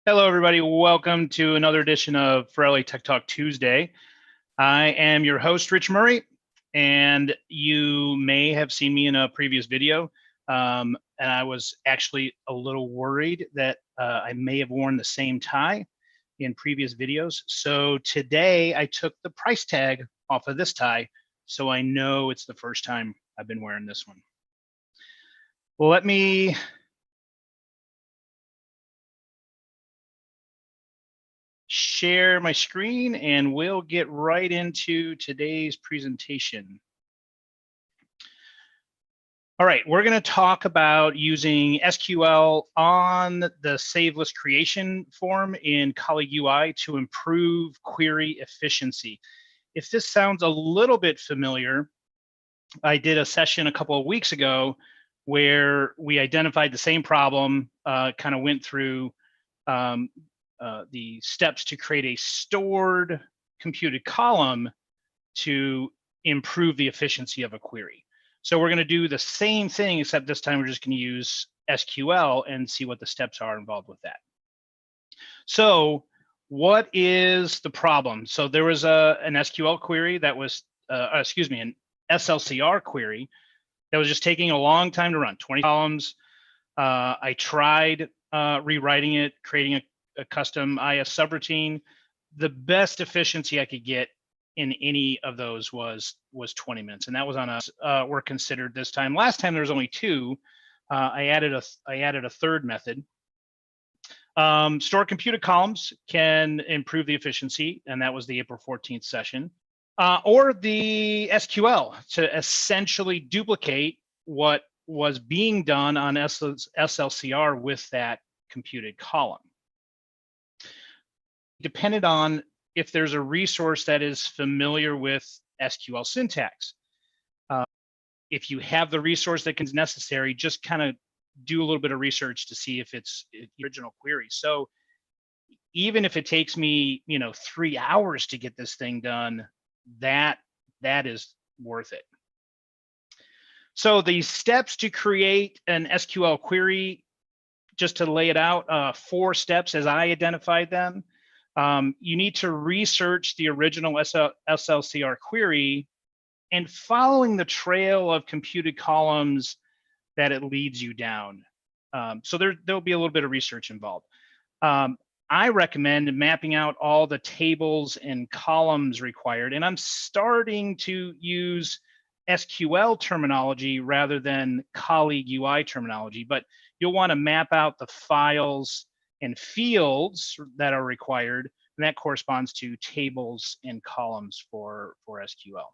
Hello, everybody. Welcome to another edition of Ferrelli Tech Talk Tuesday. I am your host, Rich Murray, and you may have seen me in a previous video. And I was actually a little worried that I may have worn the same tie in previous videos. So today I took the price tag off of this tie, so I know it's the first time I've been wearing this one. Well, let me share my screen and we'll get right into today's presentation. All right, we're going to talk about using SQL on the save list creation form in Colleague UI to improve query efficiency. If this sounds a little bit familiar, I did a session a couple of weeks ago where we identified the same problem, kind of went through the steps to create a stored computed column to improve the efficiency of a query. So we're going to do the same thing, except this time we're just going to use SQL and see what the steps are involved with that. So what is the problem? So there was an SQL query that was, an SLCR query that was just taking a long time to run, 20 columns. I tried rewriting it, creating a custom IS subroutine. The best efficiency I could get in any of those was 20 minutes, and that was on a were considered this time. Last time there was only two. I added a third method. Store computed columns can improve the efficiency, and that was the April 14th session. Or the SQL to essentially duplicate what was being done on SLCR with that computed column. Depended on if there's a resource that is familiar with SQL syntax. If you have the resource that is necessary, just kind of do a little bit of research to see if it's the original query. So even if it takes me, 3 hours to get this thing done, that is worth it. So the steps to create an SQL query, just to lay it out, 4 steps as I identified them. You need to research the original SLCR query and following the trail of computed columns that it leads you down. So there'll be a little bit of research involved. I recommend mapping out all the tables and columns required, and I'm starting to use SQL terminology rather than Colleague UI terminology, but you'll want to map out the files and fields that are required, and that corresponds to tables and columns for SQL.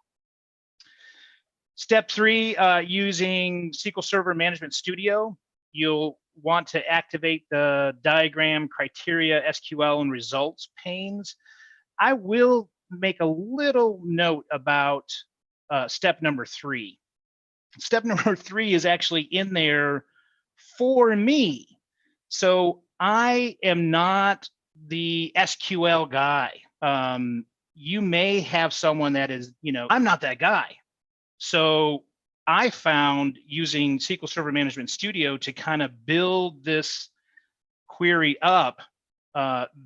Step 3, using SQL Server Management Studio, you'll want to activate the diagram, criteria, SQL, and results panes. I will make a little note about step number 3. Step number 3 is actually in there for me. So I am not the SQL guy. You may have someone that is, I'm not that guy. So I found using SQL Server Management Studio to kind of build this query up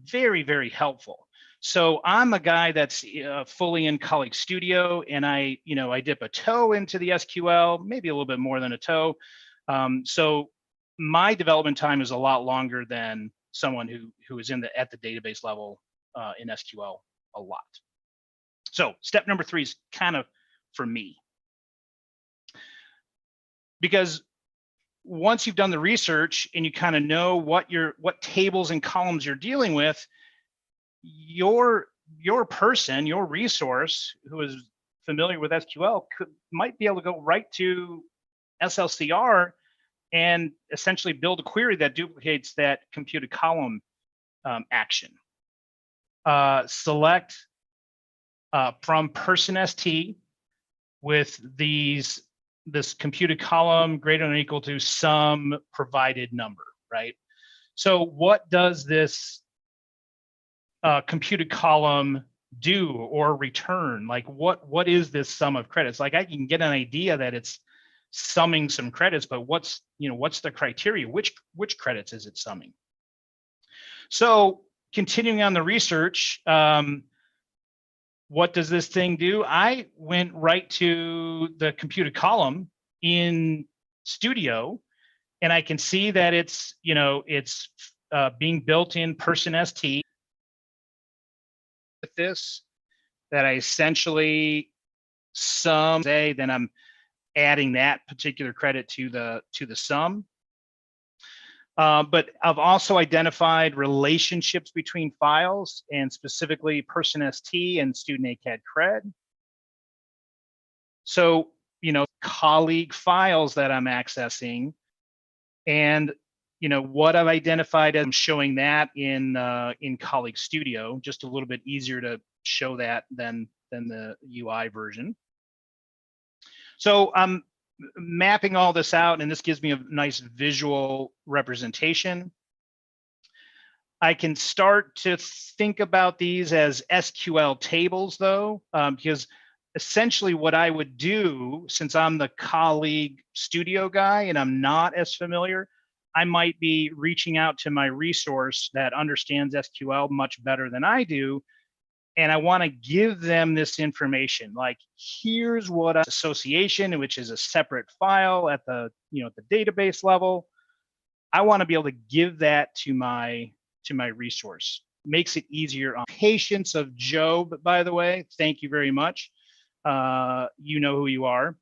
very, very helpful. So I'm a guy that's fully in Colleague Studio, and I dip a toe into the SQL, maybe a little bit more than a toe. So my development time is a lot longer than someone who is at the database level in SQL a lot. So step number 3 is kind of for me. Because once you've done the research and you kind of know what tables and columns you're dealing with, your person, your resource who is familiar with SQL might be able to go right to SLCR and essentially build a query that duplicates that computed column action. Select from person ST with this computed column greater than or equal to some provided number, right? So what does this computed column do or return? Like what is this sum of credits? Like I can get an idea that it's summing some credits, but what's the criteria? Which credits is it summing? So continuing on the research, what does this thing do? I went right to the computed column in Studio, and I can see that it's, it's being built in person ST with this, that I essentially sum, say, then I'm adding that particular credit to the sum. But I've also identified relationships between files, and specifically person ST and student ACAD cred. So, colleague files that I'm accessing, and what I've identified as I'm showing that in Colleague Studio, just a little bit easier to show that than the UI version. So I'm mapping all this out, and this gives me a nice visual representation. I can start to think about these as SQL tables, though, because essentially what I would do, since I'm the Colleague Studio guy and I'm not as familiar, I might be reaching out to my resource that understands SQL much better than I do, and I want to give them this information. Like, here's what association, which is a separate file at the at the database level. I want to be able to give that to my resource. Makes it easier. Patience of Job, by the way. Thank you very much. You know who you are.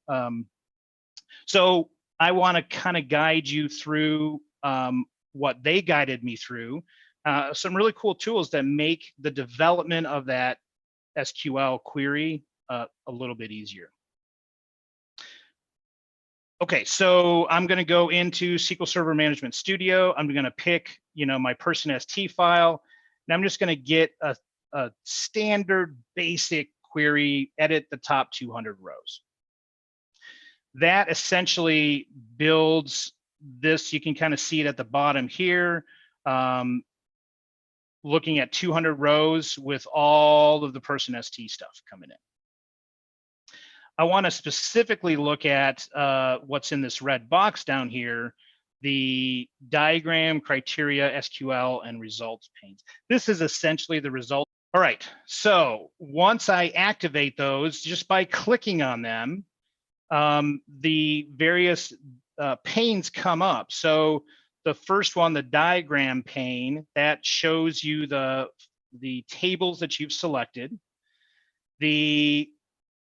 So I want to kind of guide you through what they guided me through. Some really cool tools that make the development of that SQL query a little bit easier. Okay, so I'm going to go into SQL Server Management Studio. I'm going to pick, my person ST file, and I'm just going to get a standard basic query, edit the top 200 rows. That essentially builds this. You can kind of see it at the bottom here, looking at 200 rows with all of the person ST stuff coming in. I want to specifically look at what's in this red box down here, the diagram, criteria, SQL, and results panes. This is essentially the result. All right, so once I activate those, just by clicking on them, the various panes come up. So the first one, the diagram pane, that shows you the tables that you've selected. The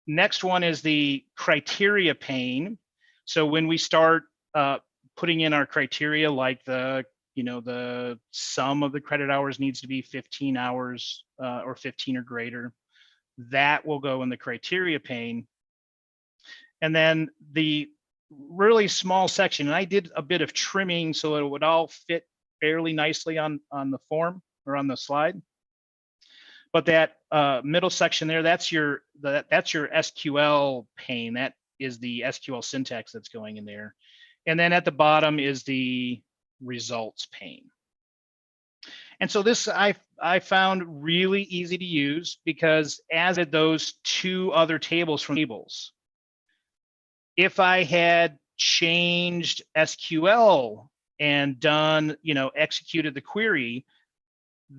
next one is the criteria pane. So when we start putting in our criteria, like the sum of the credit hours needs to be 15 hours or 15 or greater, that will go in the criteria pane. And then the really small section, and I did a bit of trimming so it would all fit fairly nicely on the form or on the slide. But that middle section there, that's your SQL pane. That is the SQL syntax that's going in there. And then at the bottom is the results pane. And so this I found really easy to use, because as did those two other tables from tables. If I had changed SQL and done, executed the query,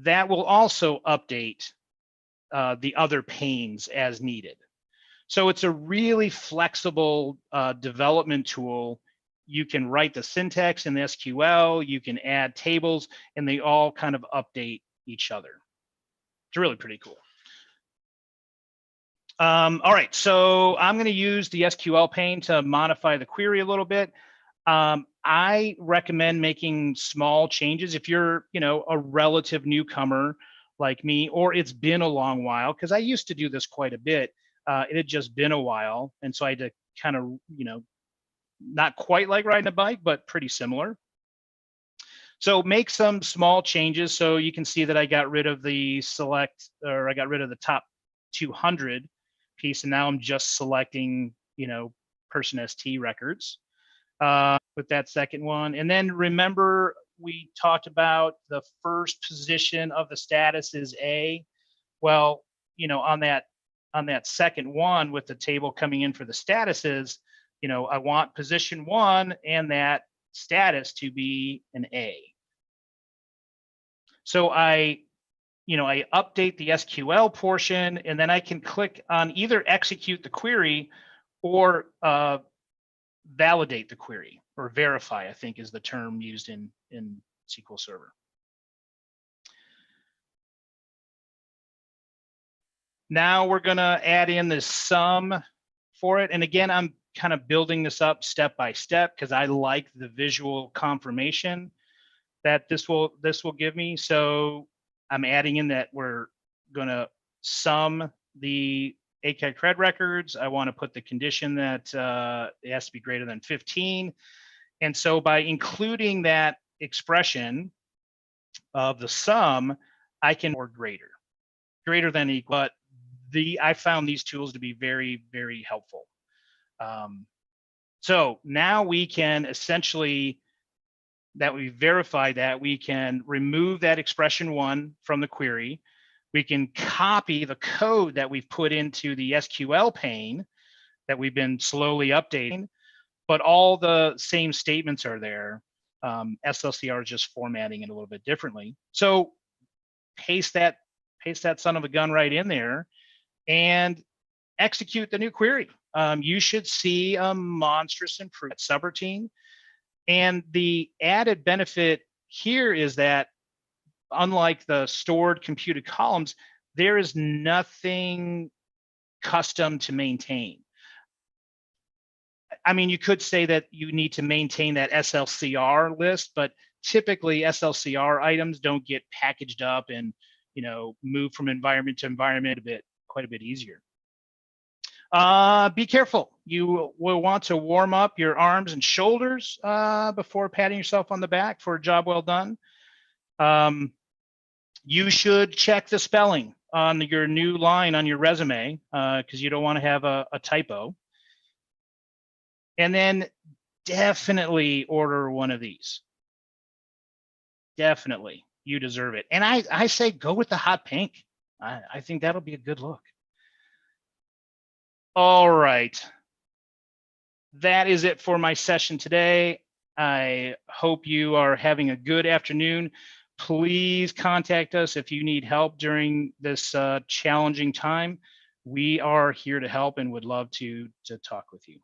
that will also update the other panes as needed. So it's a really flexible development tool. You can write the syntax in the SQL, you can add tables, and they all kind of update each other. It's really pretty cool. All right, so I'm going to use the SQL pane to modify the query a little bit. I recommend making small changes if you're, a relative newcomer like me, or it's been a long while, because I used to do this quite a bit. It had just been a while, and so I had to kind of, not quite like riding a bike, but pretty similar. So make some small changes. So you can see that I got rid of the I got rid of the top 200 piece, and now I'm just selecting, person ST records with that second one. And then remember, we talked about the first position of the status is A. Well, on that second one with the table coming in for the statuses, I want position 1 and that status to be an A. So I update the SQL portion, and then I can click on either execute the query or validate the query, or verify, I think is the term used in SQL Server. Now we're gonna add in the sum for it. And again, I'm kind of building this up step by step because I like the visual confirmation that this will give me. So I'm adding in that we're gonna sum the ACAD cred records. I want to put the condition that it has to be greater than 15. And so by including that expression of the sum, I can or greater than equal. But I found these tools to be very, very helpful. So now we can essentially, that we verify that, we can remove that expression 1 from the query. We can copy the code that we've put into the SQL pane that we've been slowly updating, but all the same statements are there. SLCR is just formatting it a little bit differently. So paste that son of a gun right in there and execute the new query. You should see a monstrous improvement subroutine. And the added benefit here is that unlike the stored computed columns, there is nothing custom to maintain. I mean, you could say that you need to maintain that SLCR list, but typically SLCR items don't get packaged up and move from environment to environment quite a bit easier. Be careful. You will want to warm up your arms and shoulders before patting yourself on the back for a job well done. You should check the spelling on your new line on your resume because you don't want to have a typo. And then definitely order one of these. Definitely. You deserve it. And I say go with the hot pink. I think that'll be a good look. All right. That is it for my session today. I hope you are having a good afternoon. Please contact us if you need help during this challenging time. We are here to help and would love to talk with you.